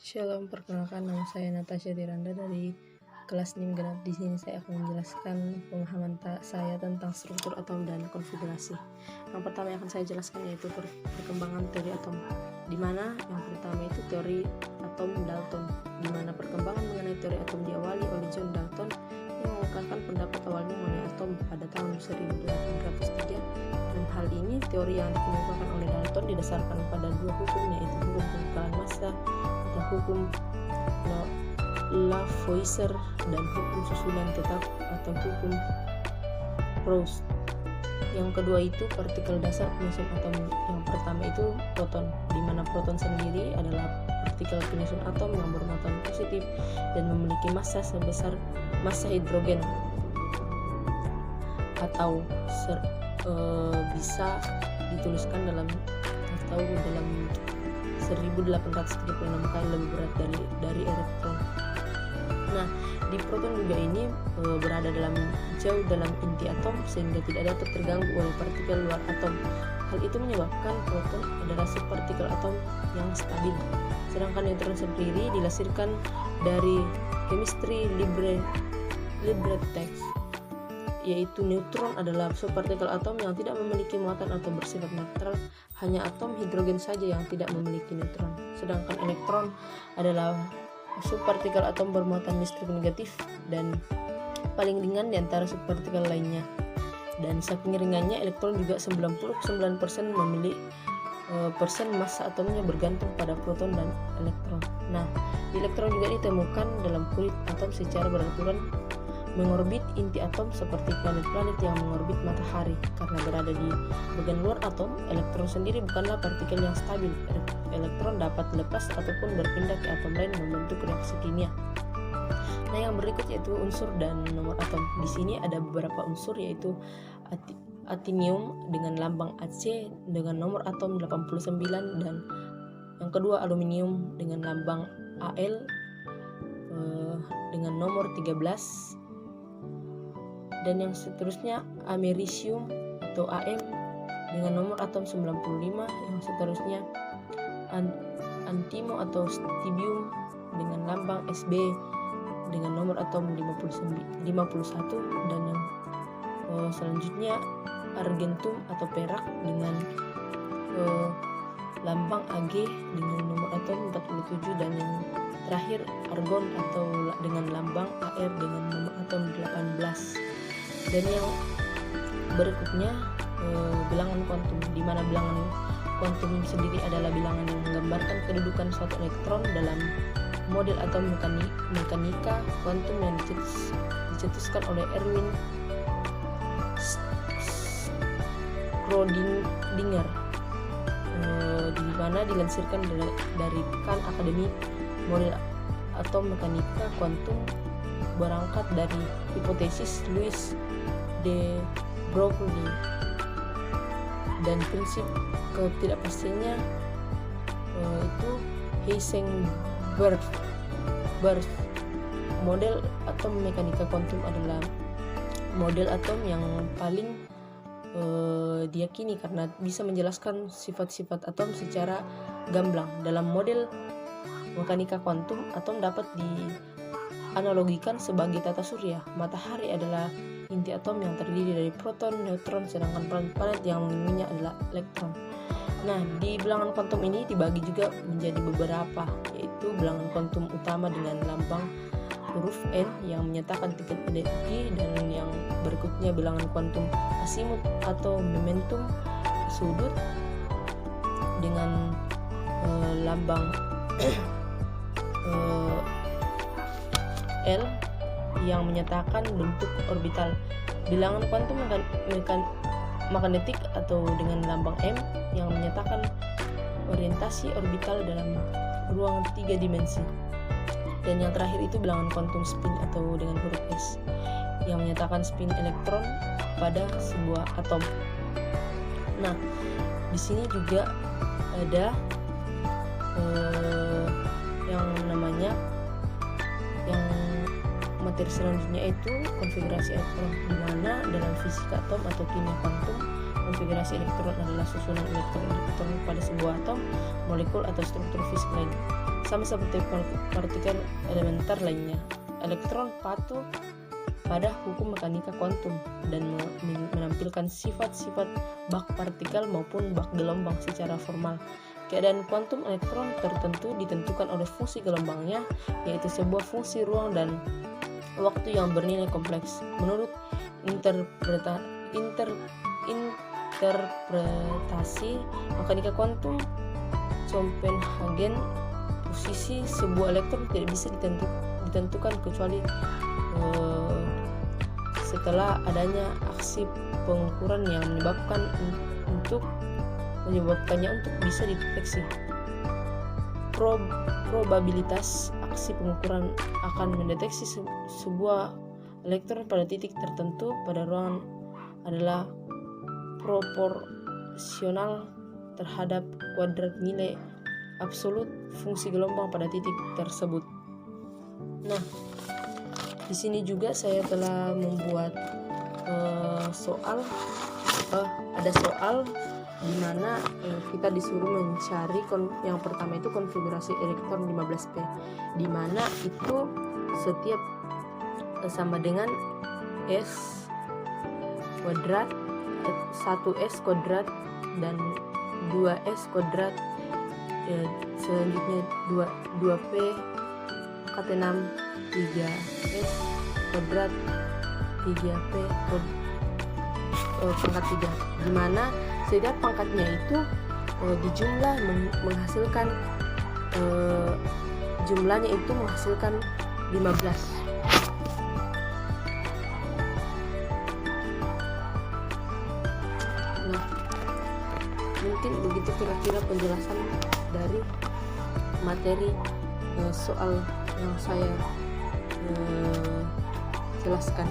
Shalom, perkenalkan nama saya Natasha Tiranda dari kelas NIM genap. Di sini saya akan menjelaskan pemahaman saya tentang struktur atom dan konfigurasi. Yang pertama yang akan saya jelaskan yaitu perkembangan teori atom, di mana yang pertama itu teori atom Dalton, di mana perkembangan mengenai teori atom diawali oleh John Dalton yang mengungkapkan pendapat awalnya mengenai atom pada tahun 1803. Dalam hal ini, teori yang dikemukakan oleh Dalton didasarkan pada dua hukum, yaitu hukum pengekalan massa atau hukum Lavoisier dan hukum susunan tetap atau hukum Proust. Yang kedua itu partikel dasar penyusun atom. Yang pertama itu proton, di mana proton sendiri adalah partikel penyusun atom yang bermuatan positif dan memiliki massa sebesar massa hidrogen atau bisa dituliskan dalam 1836 kali lebih berat dari elektron. Nah, di proton juga ini berada jauh dalam inti atom sehingga tidak dapat terganggu oleh partikel luar atom. Hal itu menyebabkan proton adalah subpartikel atom yang stabil. Sedangkan neutron sendiri dihasilkan dari chemistry libre text, yaitu neutron adalah subpartikel atom yang tidak memiliki muatan atau bersifat netral. Hanya atom hidrogen saja yang tidak memiliki neutron. Sedangkan elektron adalah subpartikel atom bermuatan listrik negatif dan paling ringan di antara subpartikel lainnya. Dan saking ringannya, elektron juga 99% memiliki persen massa atomnya bergantung pada proton dan elektron. Nah, elektron juga ditemukan dalam kulit atom secara beraturan mengorbit inti atom seperti planet-planet yang mengorbit matahari. Karena berada di bagian luar atom, elektron sendiri bukanlah partikel yang stabil. Elektron dapat lepas ataupun berpindah ke atom lain membentuk reaksi kimia. Nah, yang berikut yaitu unsur dan nomor atom. Di sini ada beberapa unsur, yaitu actinium dengan lambang Ac dengan nomor atom 89, dan yang kedua aluminium dengan lambang Al dengan nomor 13, dan yang seterusnya americium atau Am dengan nomor atom 95, yang seterusnya antimo atau stibium dengan lambang Sb dengan nomor atom 51, dan yang selanjutnya argentum atau perak dengan lambang Ag dengan nomor atom 47, dan yang terakhir argon atau dengan lambang Ar dengan nomor atom 18. Dan yang berikutnya bilangan kuantum, di mana bilangan kuantum sendiri adalah bilangan yang menggambarkan kedudukan suatu elektron dalam model atom mekanika kuantum yang dicetuskan oleh Erwin Schrödinger, di mana dilansirkan dari Khan Academy. Model atom mekanika kuantum berangkat dari hipotesis Louis de Broglie dan prinsip ketidakpastiannya itu Heisenberg. Model atom mekanika kuantum adalah model atom yang paling diyakini karena bisa menjelaskan sifat-sifat atom secara gamblang. Dalam model mekanika kuantum, atom dapat dianalogikan sebagai tata surya. Matahari adalah inti atom yang terdiri dari proton, neutron, sedangkan planet-planet yang mengelilinginya adalah elektron. Nah, di bilangan kuantum ini dibagi juga menjadi beberapa, yaitu bilangan kuantum utama dengan lambang huruf N yang menyatakan tingkat energi, dan yang berikutnya bilangan kuantum asimut atau momentum sudut dengan lambang L yang menyatakan bentuk orbital. Bilangan kuantum magnetik atau dengan lambang M yang menyatakan orientasi orbital dalam ruang 3 dimensi. Dan yang terakhir itu bilangan kuantum spin atau dengan huruf S yang menyatakan spin elektron pada sebuah atom. Nah, di sini juga ada yang namanya materi selanjutnya itu konfigurasi elektron, di mana dalam fisika atom atau kimia kuantum, konfigurasi elektron adalah susunan elektron pada sebuah atom, molekul atau struktur fisik lain. sama seperti partikel elementer lainnya. Elektron patuh pada hukum mekanika kuantum dan menampilkan sifat-sifat bak partikel maupun bak gelombang secara formal. Keadaan kuantum elektron tertentu ditentukan oleh fungsi gelombangnya, yaitu sebuah fungsi ruang dan waktu yang bernilai kompleks. Menurut interpretasi mekanika kuantum Copenhagen, posisi sebuah elektron tidak bisa ditentukan kecuali setelah adanya aksi pengukuran yang menyebabkannya untuk bisa dideteksi. Probabilitas aksi pengukuran akan mendeteksi sebuah elektron pada titik tertentu pada ruangan adalah proporsional terhadap kuadrat nilai absolut fungsi gelombang pada titik tersebut. Nah, di sini juga saya telah membuat ada soal di mana kita disuruh mencari yang pertama itu konfigurasi elektron 15p, di mana itu setiap sama dengan s kuadrat, 1s kuadrat dan 2s kuadrat, selanjutnya 2p kata 6 3s kuadrat 3p pangkat 3, di mana setiap pangkatnya itu dijumlah menghasilkan jumlahnya itu menghasilkan 15. Nah, mungkin begitu kira-kira penjelasan dari materi soal yang saya jelaskan.